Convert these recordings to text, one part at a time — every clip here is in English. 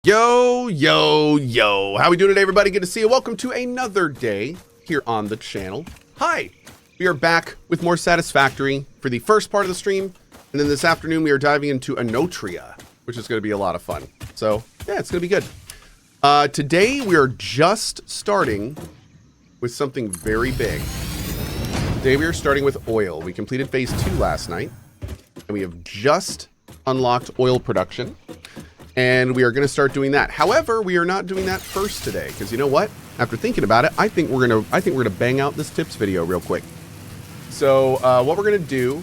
Yo, yo, yo. How we doing today, everybody? Good to see you. Welcome to another day here on the channel. Hi. We are back with more Satisfactory for the first part of the stream. And then this afternoon, we are diving into Anotria, which is going to be a lot of fun. So, yeah, it's going to be good. Today, we are just starting with something very big. Today, we are starting with oil. We completed phase 2 last night. And we have just unlocked oil production. And we are going to start doing that. However, we are not doing that first today, because you know what? After thinking about it, I think we're gonna bang out this tips video real quick. So what we're gonna do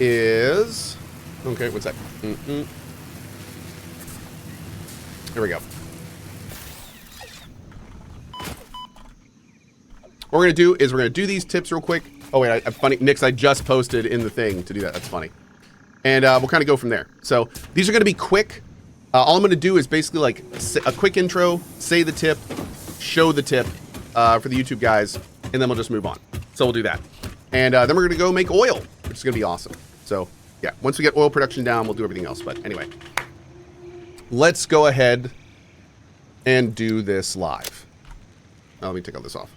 is, okay, what's that? Here we go. What we're gonna do is we're gonna do these tips real quick. Oh wait, funny, Nix, I just posted in the thing to do that. That's funny. And we'll kind of go from there. So these are gonna be quick. All I'm going to do is basically like a quick intro, say the tip, show the tip for the YouTube guys, and then we'll just move on. So we'll do that. And then we're going to go make oil, which is going to be awesome. So yeah, once we get oil production down, we'll do everything else. But anyway, let's go ahead and do this live. Now, let me take all this off.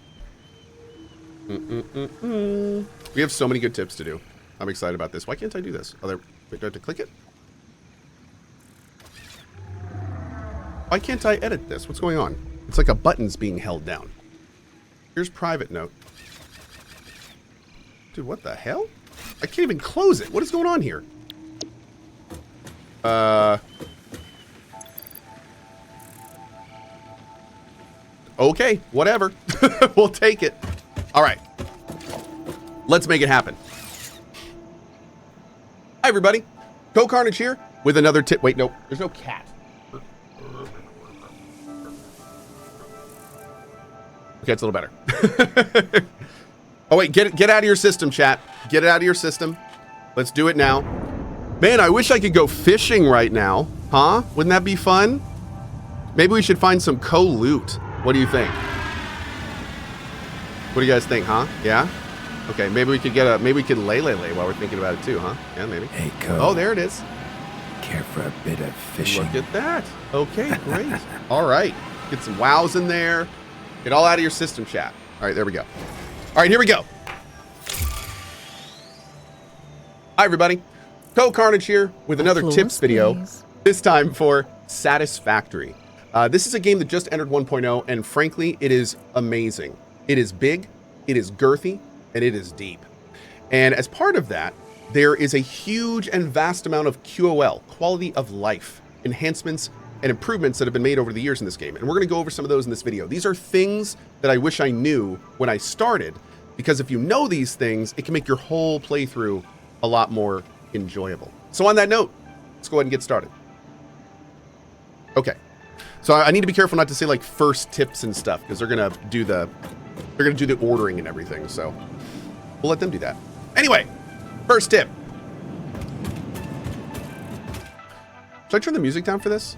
We have so many good tips to do. I'm excited about this. Why can't I do this? Wait, do I have to click it? Why can't I edit this? What's going on? It's like a button's being held down. Here's private note. Dude, what the hell? I can't even close it. What is going on here? Okay, whatever. We'll take it. All right. Let's make it happen. Hi, everybody. CohhCarnage here with another tip. Wait, no, there's no cat. Okay, it's a little better. Oh, wait, get out of your system, chat. Get it out of your system. Let's do it now. Man, I wish I could go fishing right now. Huh? Wouldn't that be fun? Maybe we should find some Cohh loot. What do you think? What do you guys think, huh? Yeah? Okay, maybe we could maybe we could lay while we're thinking about it too, huh? Yeah, maybe. Hey, Cohh. Oh, there it is. Care for a bit of fishing? Look at that. Okay, great. All right. Get some wows in there. Get all out of your system, chat. All right, there we go. All right, here we go. Hi, everybody. CohhCarnage here with another tips video, this time for Satisfactory. This is a game that just entered 1.0, and frankly, it is amazing. It is big, it is girthy, and it is deep. And as part of that, there is a huge and vast amount of QOL, quality of life, enhancements, and improvements that have been made over the years in this game. And we're going to go over some of those in this video. These are things that I wish I knew when I started, because if you know these things, it can make your whole playthrough a lot more enjoyable. So on that note, let's go ahead and get started. Okay. So I need to be careful not to say like first tips and stuff, because they're going to do the ordering and everything. So we'll let them do that. Anyway, first tip. Should I turn the music down for this?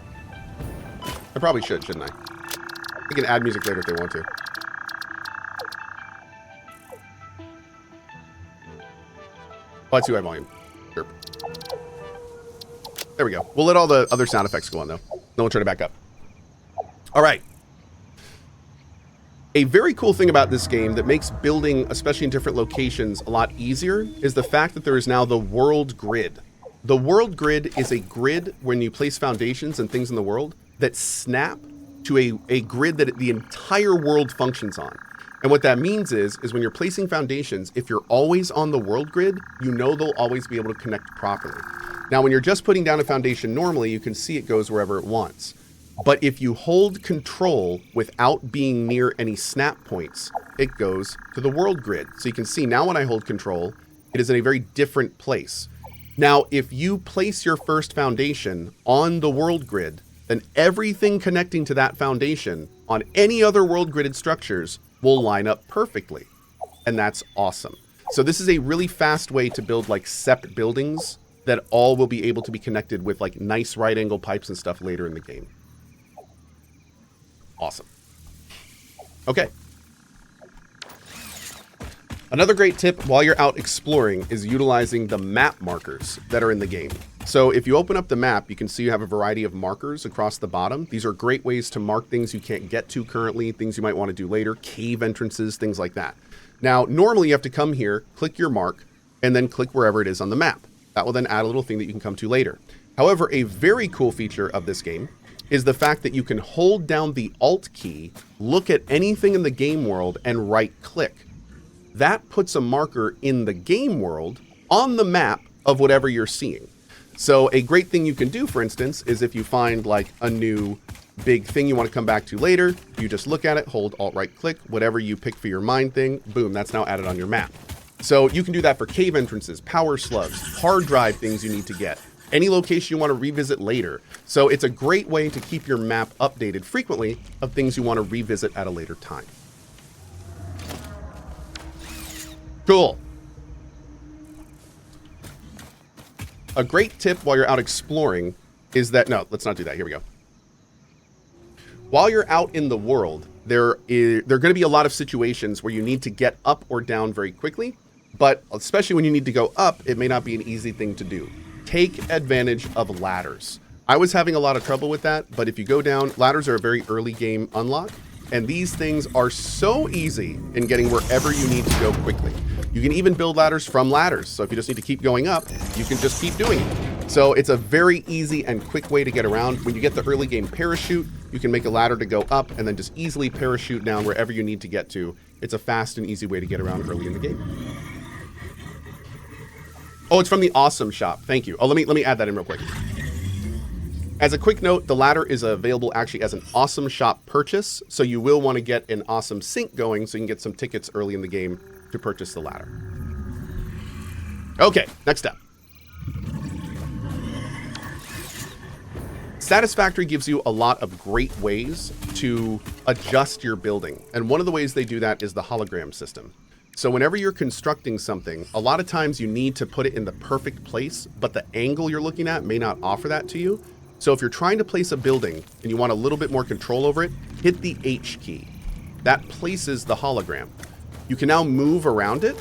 I probably should, shouldn't I? I can add music later if they want to. Oh, that's too high volume. Sure. There we go. We'll let all the other sound effects go on, though. Then we'll turn it back up. All right. A very cool thing about this game that makes building, especially in different locations, a lot easier is the fact that there is now the world grid. The world grid is a grid when you place foundations and things in the world that snap to a grid that the entire world functions on. And what that means is when you're placing foundations, if you're always on the world grid, you know they'll always be able to connect properly. Now, when you're just putting down a foundation normally, you can see it goes wherever it wants. But if you hold control without being near any snap points, it goes to the world grid. So you can see now when I hold control, it is in a very different place. Now, if you place your first foundation on the world grid, then everything connecting to that foundation on any other world gridded structures will line up perfectly. And that's awesome. So this is a really fast way to build like separate buildings that all will be able to be connected with like nice right angle pipes and stuff later in the game. Awesome. Okay. Another great tip while you're out exploring is utilizing the map markers that are in the game. So if you open up the map, you can see you have a variety of markers across the bottom. These are great ways to mark things you can't get to currently, things you might want to do later, cave entrances, things like that. Now, normally you have to come here, click your mark, and then click wherever it is on the map. That will then add a little thing that you can come to later. However, a very cool feature of this game is the fact that you can hold down the Alt key, look at anything in the game world, and right-click. That puts a marker in the game world on the map of whatever you're seeing. So a great thing you can do, for instance, is if you find like a new big thing you want to come back to later, you just look at it, hold Alt right click, whatever you pick for your mine thing, boom, that's now added on your map. So you can do that for cave entrances, power slugs, hard drive things you need to get, any location you want to revisit later. So it's a great way to keep your map updated frequently of things you want to revisit at a later time. Cool. A great tip while you're out exploring is that, no, let's not do that. Here we go. While you're out in the world, there are going to be a lot of situations where you need to get up or down very quickly, but especially when you need to go up, it may not be an easy thing to do. Take advantage of ladders. I was having a lot of trouble with that, but if you go down, ladders are a very early game unlock, and these things are so easy in getting wherever you need to go quickly. You can even build ladders from ladders. So if you just need to keep going up, you can just keep doing it. So it's a very easy and quick way to get around. When you get the early game parachute, you can make a ladder to go up and then just easily parachute down wherever you need to get to. It's a fast and easy way to get around early in the game. Oh, it's from the Awesome Shop. Thank you. Oh, let me add that in real quick. As a quick note, the ladder is available actually as an Awesome Shop purchase. So you will want to get an Awesome Sync going so you can get some tickets early in the game to purchase the ladder. Okay, next step. Satisfactory gives you a lot of great ways to adjust your building. And one of the ways they do that is the hologram system. So whenever you're constructing something, a lot of times you need to put it in the perfect place, but the angle you're looking at may not offer that to you. So if you're trying to place a building and you want a little bit more control over it, hit the H key. That places the hologram. You can now move around it,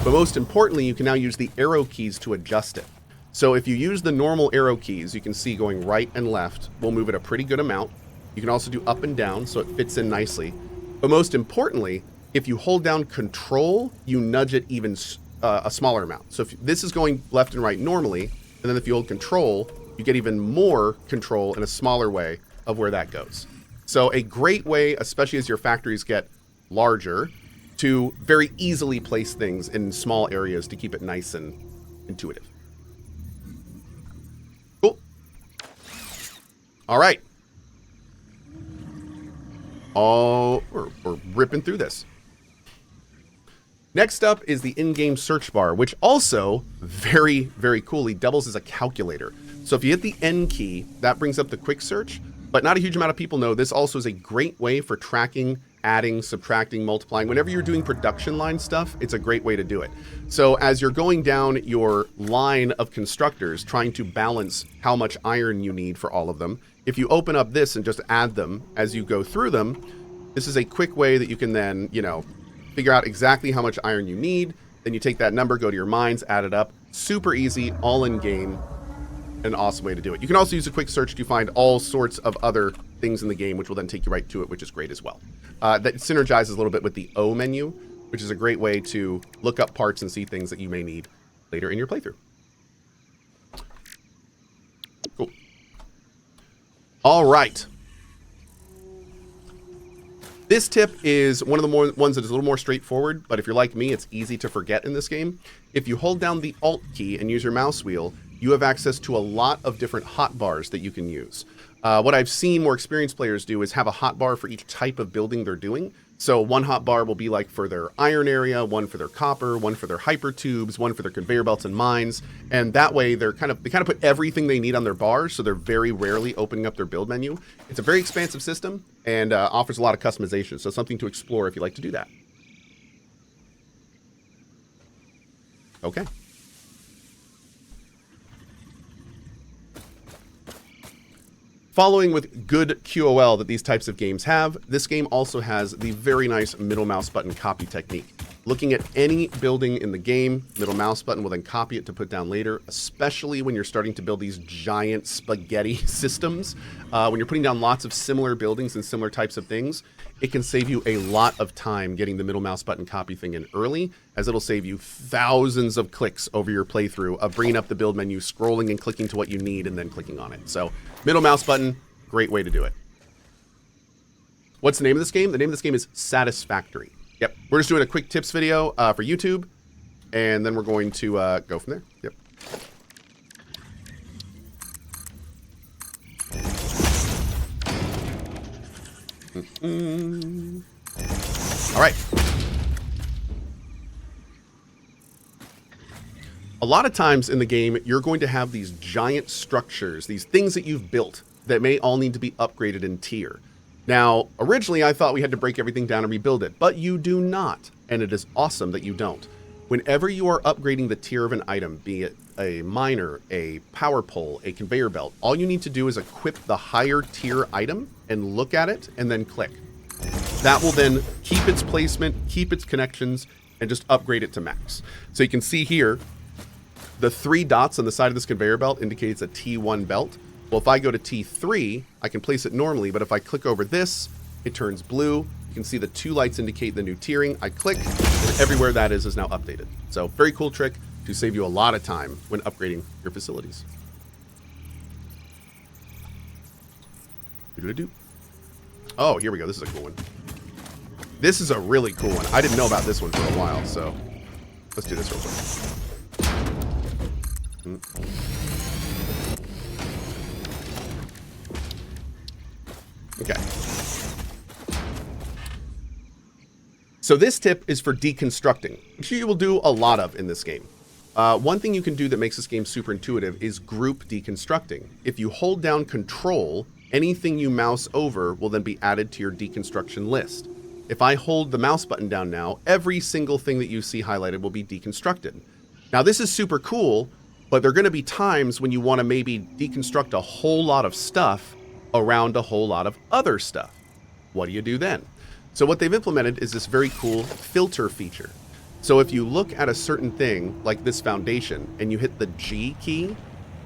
but most importantly, you can now use the arrow keys to adjust it. So if you use the normal arrow keys, you can see going right and left will move it a pretty good amount. You can also do up and down, so it fits in nicely. But most importantly, if you hold down Control, you nudge it even a smaller amount. So if this is going left and right normally, and then if you hold Control, you get even more control in a smaller way of where that goes. So a great way, especially as your factories get larger, to very easily place things in small areas to keep it nice and intuitive. Cool. All right. Oh, we're ripping through this. Next up is the in-game search bar, which also very, very coolly doubles as a calculator. So if you hit the N key, that brings up the quick search, but not a huge amount of people know this also is a great way for tracking, adding, subtracting, multiplying. Whenever you're doing production line stuff, it's a great way to do it. So as you're going down your line of constructors, trying to balance how much iron you need for all of them, if you open up this and just add them as you go through them, this is a quick way that you can then, figure out exactly how much iron you need. Then you take that number, go to your mines, add it up. Super easy, all in game. An awesome way to do it. You can also use a quick search to find all sorts of other things in the game, which will then take you right to it, which is great as well. That synergizes a little bit with the O menu, which is a great way to look up parts and see things that you may need later in your playthrough. Cool. All right. This tip is one of the ones that is a little more straightforward, but if you're like me, it's easy to forget in this game. If you hold down the Alt key and use your mouse wheel, you have access to a lot of different hotbars that you can use. What I've seen more experienced players do is have a hotbar for each type of building they're doing. So one hotbar will be like for their iron area, one for their copper, one for their hyper tubes, one for their conveyor belts and mines. And that way they kind of put everything they need on their bars, so they're very rarely opening up their build menu. It's a very expansive system and offers a lot of customization. So something to explore if you like to do that. Okay. Following with good QOL that these types of games have, this game also has the very nice middle mouse button copy technique. Looking at any building in the game, middle mouse button will then copy it to put down later, especially when you're starting to build these giant spaghetti systems. When you're putting down lots of similar buildings and similar types of things, it can save you a lot of time getting the middle mouse button copy thing in early, as it'll save you thousands of clicks over your playthrough of bringing up the build menu, scrolling and clicking to what you need, and then clicking on it. So middle mouse button, great way to do it. What's the name of this game? The name of this game is Satisfactory. Yep, we're just doing a quick tips video for YouTube, and then we're going to go from there. Yep. All right. A lot of times in the game, you're going to have these giant structures, these things that you've built that may all need to be upgraded in tier. Now, originally I thought we had to break everything down and rebuild it, but you do not, and it is awesome that you don't. Whenever you are upgrading the tier of an item, be it a miner, a power pole, a conveyor belt, all you need to do is equip the higher tier item and look at it and then click. That will then keep its placement, keep its connections, and just upgrade it to max. So you can see here, the 3 dots on the side of this conveyor belt indicates a T1 belt. Well, if I go to T3, I can place it normally, but if I click over this, it turns blue. You can see the 2 lights indicate the new tiering. I click, and everywhere that is now updated. So very cool trick to save you a lot of time when upgrading your facilities. Oh, here we go. This is a cool one. This is a really cool one. I didn't know about this one for a while, so let's do this real quick. Okay. So this tip is for deconstructing, which you will do a lot of in this game. One thing you can do that makes this game super intuitive is group deconstructing. If you hold down Control, anything you mouse over will then be added to your deconstruction list. If I hold the mouse button down now, every single thing that you see highlighted will be deconstructed. Now this is super cool, but there are going to be times when you want to maybe deconstruct a whole lot of stuff around a whole lot of other stuff. What do you do then? So what they've implemented is this very cool filter feature. So if you look at a certain thing like this foundation and you hit the G key,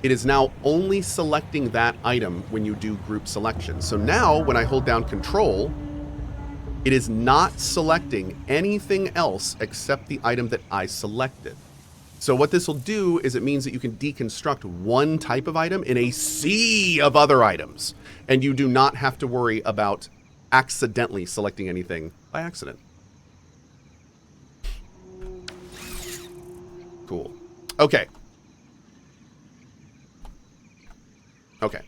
it is now only selecting that item when you do group selection. So now when I hold down Control, it is not selecting anything else except the item that I selected. So what this will do is it means that you can deconstruct one type of item in a sea of other items, and you do not have to worry about accidentally selecting anything by accident. Cool. Okay. Okay.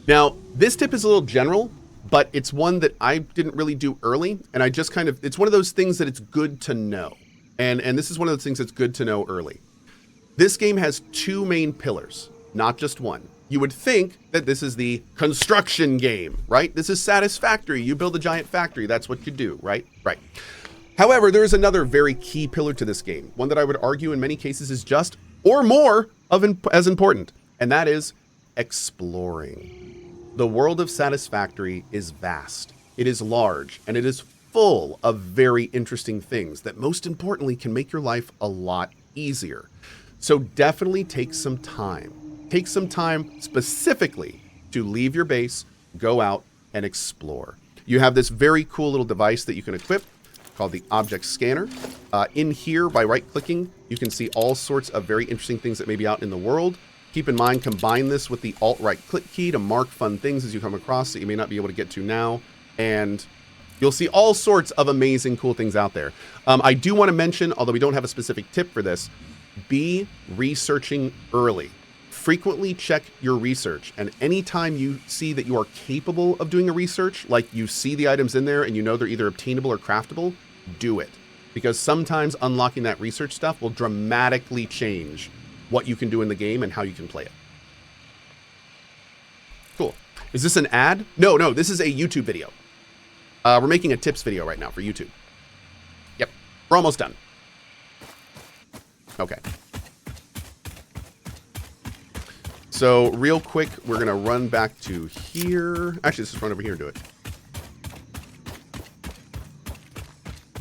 Now, this tip is a little general, but it's one that I didn't really do early, and I just kind of, it's one of those things that it's good to know. And this is one of those things that's good to know early. This game has 2 main pillars, not just one. You would think that this is the construction game, right? This is Satisfactory. You build a giant factory. That's what you do, right? Right. However, there is another very key pillar to this game, one that I would argue in many cases is just or more as important, and that is exploring. The world of Satisfactory is vast. It is large, and it is full of very interesting things that most importantly can make your life a lot easier. So definitely take some time. Take some time specifically to leave your base, go out, and explore. You have this very cool little device that you can equip called the Object Scanner. In here, by right-clicking, you can see all sorts of very interesting things that may be out in the world. Keep in mind, combine this with the Alt-right-click key to mark fun things as you come across that you may not be able to get to now, and you'll see all sorts of amazing, cool things out there. I do want to mention, although we don't have a specific tip for this, be researching early. Frequently check your research, and anytime you see that you are capable of doing a research, like you see the items in there and you know they're either obtainable or craftable, do it. Because sometimes unlocking that research stuff will dramatically change what you can do in the game and how you can play it. Cool. Is this an ad? No, this is a YouTube video. We're making a tips video right now for YouTube. Yep, we're almost done. Okay. So real quick, we're going to run back to here. Actually, let's just run over here and do it.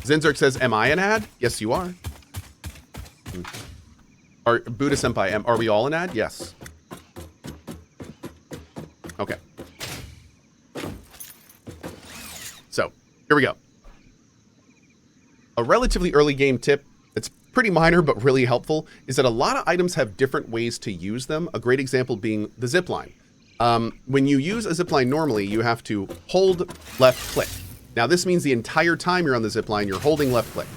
Zinzerk says, am I an ad? Yes, you are. Are Buddha Senpai, are we all an ad? Yes. Okay. So, here we go. A relatively early game tip that's pretty minor but really helpful is that a lot of items have different ways to use them. A great example being the zipline. When you use a zipline normally, you have to hold left click. Now this means the entire time you're on the zipline, you're holding left click,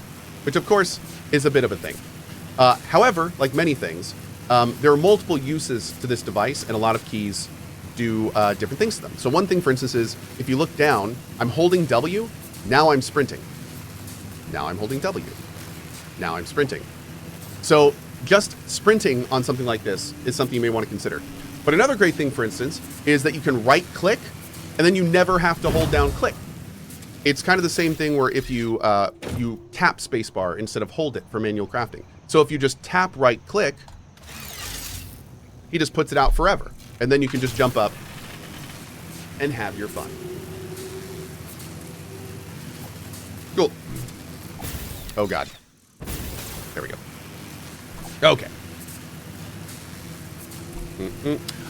which of course is a bit of a thing. However, like many things, there are multiple uses to this device, and a lot of keys do different things to them. So one thing, for instance, is if you look down, I'm holding W, now I'm sprinting. Now I'm holding W. Now I'm sprinting. So just sprinting on something like this is something you may want to consider. But another great thing, for instance, is that you can right click and then you never have to hold down click. It's kind of the same thing where if you you tap spacebar instead of hold it for manual crafting. So if you just tap right click, he just puts it out forever. And then you can just jump up and have your fun. Cool. Oh God. There we go. Okay.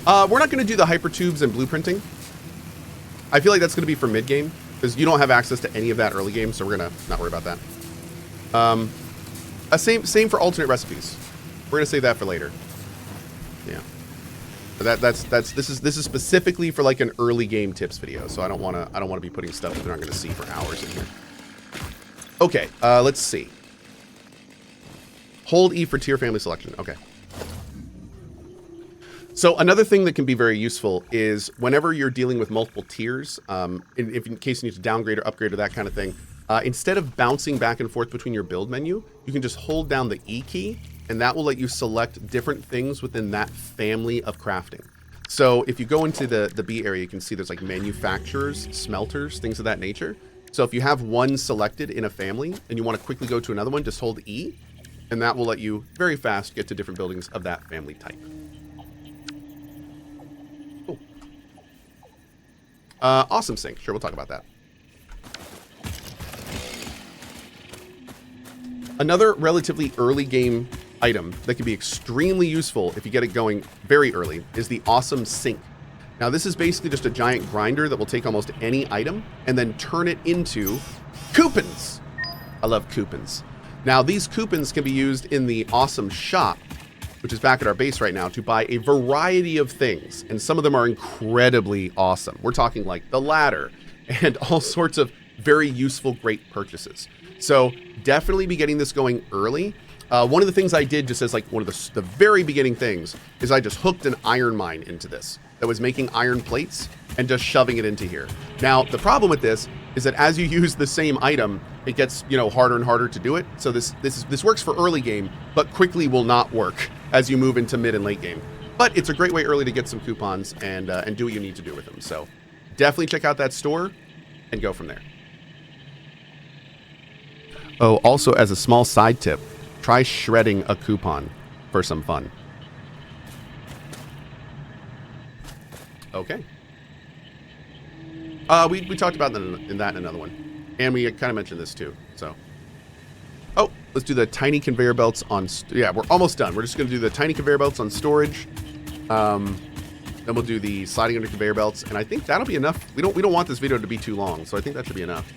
We're not going to do the hypertubes and blueprinting. I feel like that's going to be for mid-game, because you don't have access to any of that early game, so we're going to not worry about that. Same for alternate recipes. We're going to save that for later. Yeah. But this is specifically for like an early game tips video, so I don't want to be putting stuff that they're not going to see for hours in here. Okay, let's see. Hold E for tier family selection. Okay. So another thing that can be very useful is whenever you're dealing with multiple tiers, in case you need to downgrade or upgrade or that kind of thing, instead of bouncing back and forth between your build menu, you can just hold down the E key, and that will let you select different things within that family of crafting. So if you go into the B area, you can see there's like manufacturers, smelters, things of that nature. So if you have one selected in a family and you want to quickly go to another one, just hold E, and that will let you very fast get to different buildings of that family type. Cool. Awesome sync. Sure, we'll talk about that. Another relatively early game item that can be extremely useful if you get it going very early is the awesome sink. Now this is basically just a giant grinder that will take almost any item and then turn it into coupons. I love coupons. Now these coupons can be used in the awesome shop, which is back at our base right now, to buy a variety of things, and some of them are incredibly awesome. We're talking like the ladder and all sorts of very useful, great purchases. So definitely be getting this going early. One of the things I did, just as like one of the very beginning things, is I just hooked an iron mine into this that was making iron plates and just shoving it into here. Now, the problem with this is that as you use the same item, it gets, you know, harder and harder to do it. So this works for early game, but quickly will not work as you move into mid and late game. But it's a great way early to get some coupons and do what you need to do with them. So definitely check out that store and go from there. Oh, also as a small side tip, try shredding a coupon for some fun. Okay. We talked about that in another one, and we kind of mentioned this too. So, oh, let's do the tiny conveyor belts on. Yeah, we're almost done. We're just going to do the tiny conveyor belts on storage. Then we'll do the sliding under conveyor belts, and I think that'll be enough. We don't want this video to be too long, so I think that should be enough.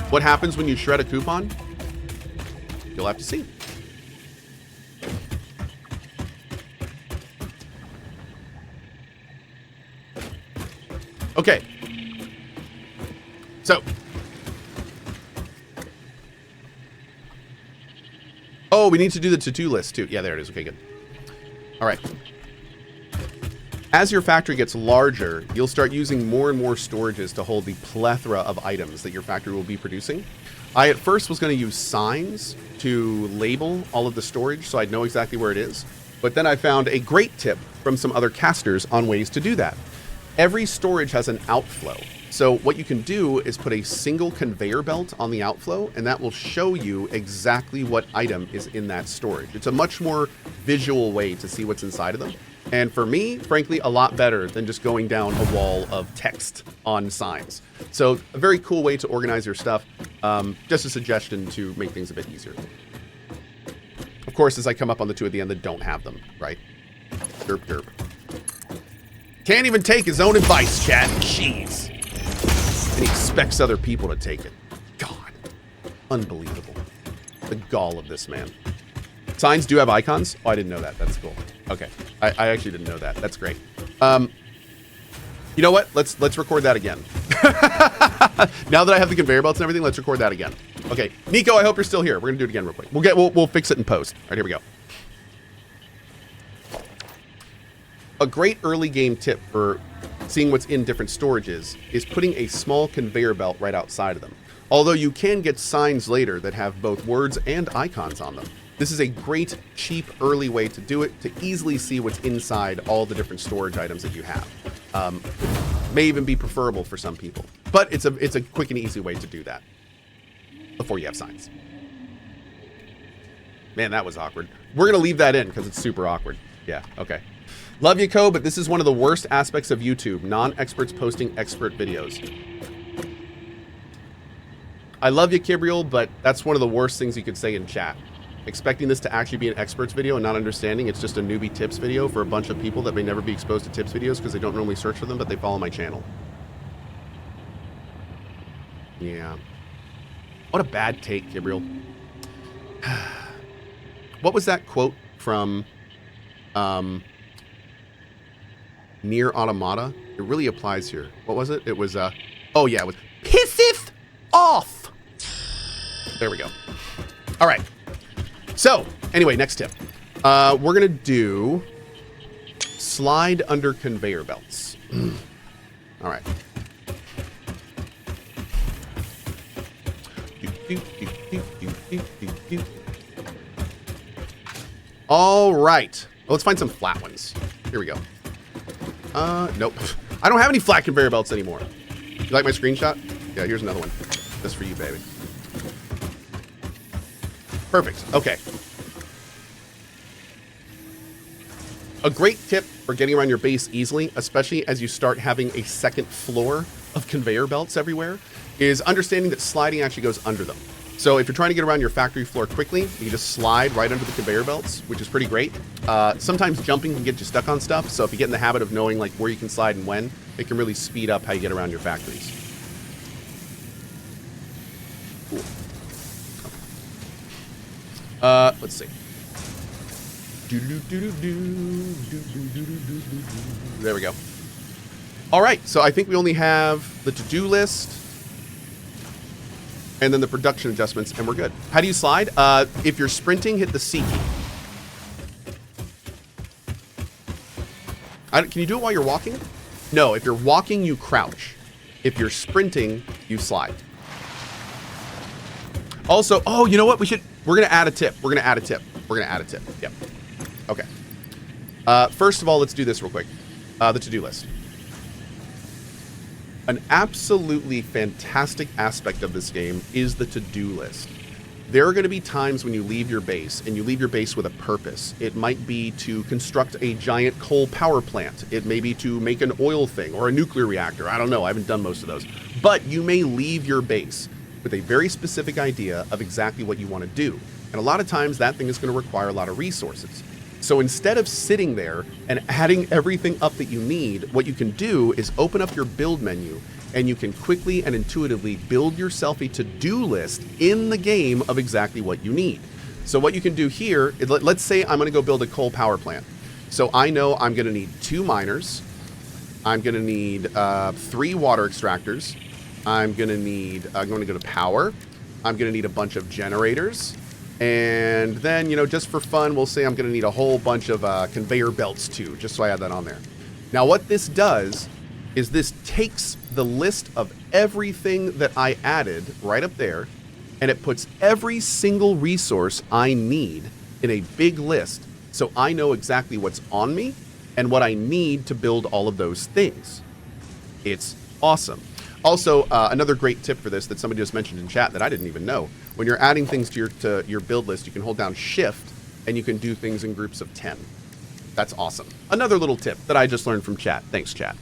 What happens when you shred a coupon? You'll have to see. Okay. So. Oh, we need to do the to-do list too. Yeah, there it is. Okay, good. All right. As your factory gets larger, you'll start using more and more storages to hold the plethora of items that your factory will be producing. I at first was going to use signs to label all of the storage so I'd know exactly where it is. But then I found a great tip from some other casters on ways to do that. Every storage has an outflow. So what you can do is put a single conveyor belt on the outflow, and that will show you exactly what item is in that storage. It's a much more visual way to see what's inside of them. And for me, frankly, a lot better than just going down a wall of text on signs. So a very cool way to organize your stuff. Just a suggestion to make things a bit easier. Of course, as I come up on the two at the end that don't have them, right? Derp, derp. Can't even take his own advice, chat. Jeez. And he expects other people to take it. God. Unbelievable. The gall of this man. Signs do have icons? Oh, I didn't know that. That's cool. Okay. I actually didn't know that. That's great. You know what? Let's record that again. Now that I have the conveyor belts and everything, let's record that again. Okay. Nico, I hope you're still here. We're gonna do it again real quick. We'll fix it in post. All right, here we go. A great early game tip for seeing what's in different storages is putting a small conveyor belt right outside of them. Although you can get signs later that have both words and icons on them. This is a great, cheap, early way to do it, to easily see what's inside all the different storage items that you have. May even be preferable for some people, but it's a quick and easy way to do that before you have signs. Man, that was awkward. We're gonna leave that in because it's super awkward. Yeah, okay. Love you, Cohh, but this is one of the worst aspects of YouTube. Non-experts posting expert videos. I love you, Kibriel, but that's one of the worst things you could say in chat. Expecting this to actually be an experts video and not understanding it's just a newbie tips video for a bunch of people that may never be exposed to tips videos because they don't normally search for them, but they follow my channel. Yeah. What a bad take, Kibriel. What was that quote from Near Automata? It really applies here. What was it? It was, oh yeah, it was pisseth off. There we go. All right. So, anyway, next tip. We're going to do slide under conveyor belts. All right. All right. Well, let's find some flat ones. Here we go. Nope. I don't have any flat conveyor belts anymore. You like my screenshot? Yeah, here's another one. Just for you, baby. Perfect. Okay. A great tip for getting around your base easily, especially as you start having a second floor of conveyor belts everywhere, is understanding that sliding actually goes under them. So if you're trying to get around your factory floor quickly, you can just slide right under the conveyor belts, which is pretty great. Sometimes jumping can get you stuck on stuff, so if you get in the habit of knowing like where you can slide and when, it can really speed up how you get around your factories. Cool. Let's see. There we go. All right, so I think we only have the to-do list and then the production adjustments, and we're good. How do you slide? If you're sprinting, hit the C key. Can you do it while you're walking? No, if you're walking, you crouch. If you're sprinting, you slide. Also, oh, you know what? We're going to add a tip. We're going to add a tip. Yep. Okay. First of all, let's do this real quick. The to-do list. An absolutely fantastic aspect of this game is the to-do list. There are going to be times when you leave your base, and you leave your base with a purpose. It might be to construct a giant coal power plant. It may be to make an oil thing or a nuclear reactor. I don't know. I haven't done most of those. But you may leave your base with a very specific idea of exactly what you want to do. And a lot of times that thing is going to require a lot of resources. So instead of sitting there and adding everything up that you need, what you can do is open up your build menu and you can quickly and intuitively build yourself a to-do list in the game of exactly what you need. So what you can do here, let's say I'm going to go build a coal power plant. So I know I'm going to need 2 miners. I'm going to need 3 water extractors. I'm going to go to power. I'm going to need a bunch of generators. And then, you know, just for fun, we'll say I'm going to need a whole bunch of conveyor belts too, just so I have that on there. Now, what this does is this takes the list of everything that I added right up there, and it puts every single resource I need in a big list, so I know exactly what's on me and what I need to build all of those things. It's awesome. Also, another great tip for this that somebody just mentioned in chat that I didn't even know. When you're adding things to your build list, you can hold down Shift, and you can do things in groups of 10. That's awesome. Another little tip that I just learned from chat. Thanks, chat.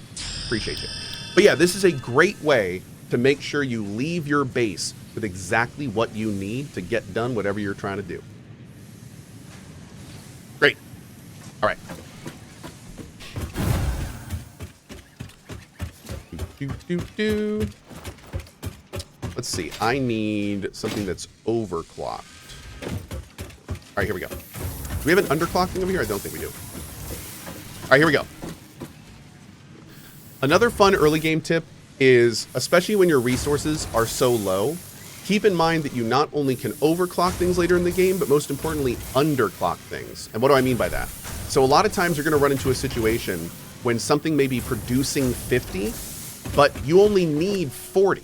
Appreciate you. But yeah, this is a great way to make sure you leave your base with exactly what you need to get done whatever you're trying to do. Great. All right. Let's see. I need something that's overclocked. All right, here we go. Do we have an underclock thing over here? I don't think we do. All right, here we go. Another fun early game tip is, especially when your resources are so low, keep in mind that you not only can overclock things later in the game, but most importantly, underclock things. And what do I mean by that? So a lot of times you're going to run into a situation when something may be producing 50, but you only need 40.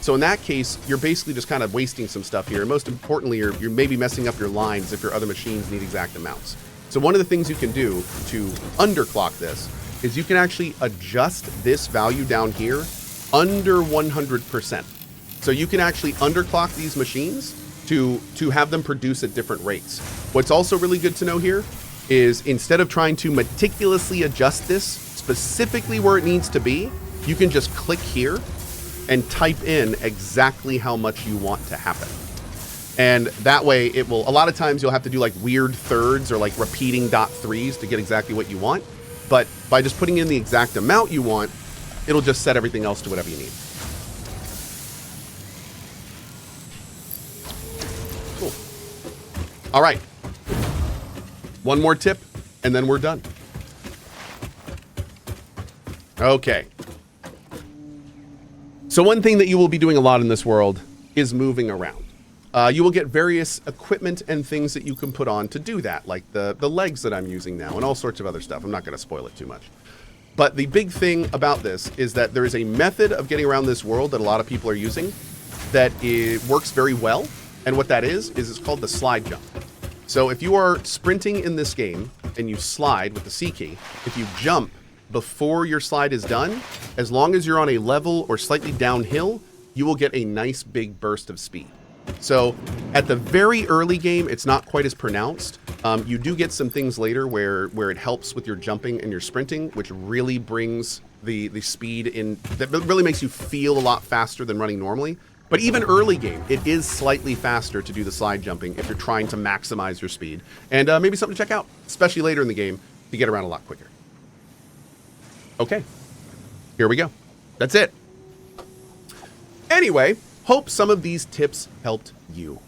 So in that case, you're basically just kind of wasting some stuff here. And most importantly, you're maybe messing up your lines if your other machines need exact amounts. So one of the things you can do to underclock this is you can actually adjust this value down here under 100%. So you can actually underclock these machines to have them produce at different rates. What's also really good to know here is instead of trying to meticulously adjust this specifically where it needs to be, you can just click here and type in exactly how much you want to happen. And that way it will, a lot of times you'll have to do like weird thirds or like repeating .3s to get exactly what you want. But by just putting in the exact amount you want, it'll just set everything else to whatever you need. Cool. All right. One more tip, and then we're done. Okay. So one thing that you will be doing a lot in this world is moving around. You will get various equipment and things that you can put on to do that, like the legs that I'm using now and all sorts of other stuff. I'm not going to spoil it too much. But the big thing about this is that there is a method of getting around this world that a lot of people are using that works very well. And what that is it's called the slide jump. So if you are sprinting in this game and you slide with the C key, if you jump before your slide is done, as long as you're on a level or slightly downhill, you will get a nice big burst of speed. So at the very early game, it's not quite as pronounced. You do get some things later where it helps with your jumping and your sprinting, which really brings the speed in, that really makes you feel a lot faster than running normally. But even early game, it is slightly faster to do the slide jumping if you're trying to maximize your speed. And maybe something to check out, especially later in the game, to get around a lot quicker. Okay, here we go. That's it. Anyway, hope some of these tips helped you.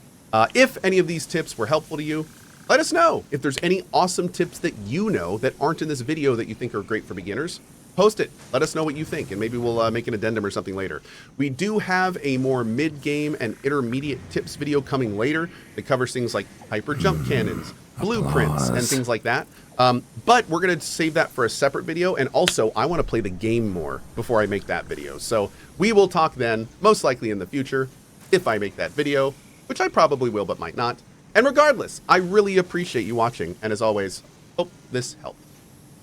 If any of these tips were helpful to you, let us know. If there's any awesome tips that you know that aren't in this video that you think are great for beginners, post it. Let us know what you think, and maybe we'll make an addendum or something later. We do have a more mid-game and intermediate tips video coming later that covers things like hyper jump cannons, blueprints, and things like that. But we're going to save that for a separate video, and also I want to play the game more before I make that video. So we will talk then, most likely in the future, if I make that video, which I probably will but might not. And regardless, I really appreciate you watching, and as always, hope this helped.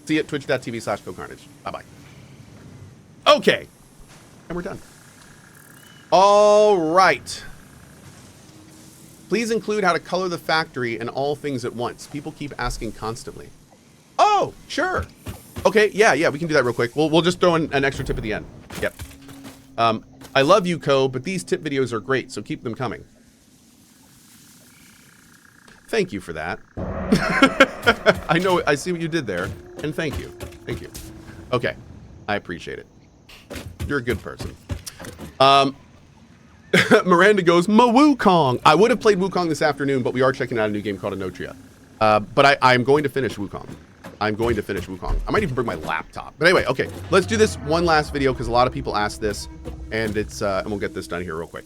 See you at twitch.tv/CohhCarnage. Bye-bye. Okay. And we're done. All right. Please include how to color the factory and all things at once. People keep asking constantly. Oh, sure. Okay, yeah, we can do that real quick. We'll just throw in an extra tip at the end. Yep. I love you, Cohh, but these tip videos are great, so keep them coming. Thank you for that. I see what you did there, and thank you. Thank you. Okay, I appreciate it. You're a good person. Miranda goes, Wukong. I would have played Wukong this afternoon, but we are checking out a new game called Anotria. But I'm going to finish Wukong. I'm going to finish Wukong. I might even bring my laptop. But anyway, okay, let's do this one last video because a lot of people asked this, and and we'll get this done here real quick.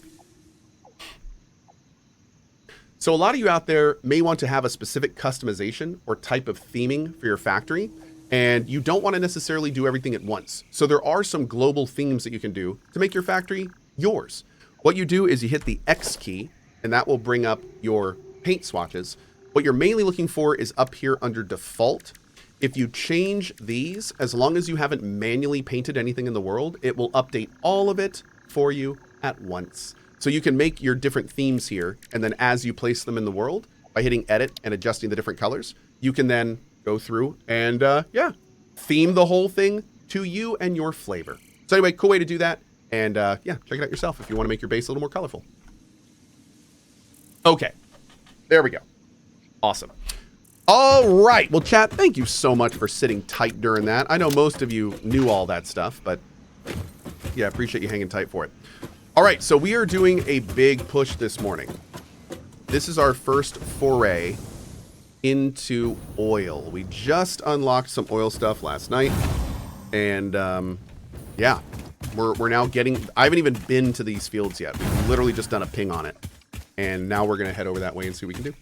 So a lot of you out there may want to have a specific customization or type of theming for your factory, and you don't want to necessarily do everything at once. So there are some global themes that you can do to make your factory yours. What you do is you hit the X key, and that will bring up your paint swatches. What you're mainly looking for is up here under default. If you change these, as long as you haven't manually painted anything in the world, it will update all of it for you at once. So you can make your different themes here, and then as you place them in the world, by hitting edit and adjusting the different colors, you can then go through and, yeah, theme the whole thing to you and your flavor. So anyway, cool way to do that. And, yeah, check it out yourself if you want to make your base a little more colorful. Okay. There we go. Awesome. All right. Well, chat, thank you so much for sitting tight during that. I know most of you knew all that stuff, but yeah, appreciate you hanging tight for it. All right. So we are doing a big push this morning. This is our first foray into oil. We just unlocked some oil stuff last night. And, yeah, we're now getting, I haven't even been to these fields yet. We've literally just done a ping on it. And now we're going to head over that way and see what we can do.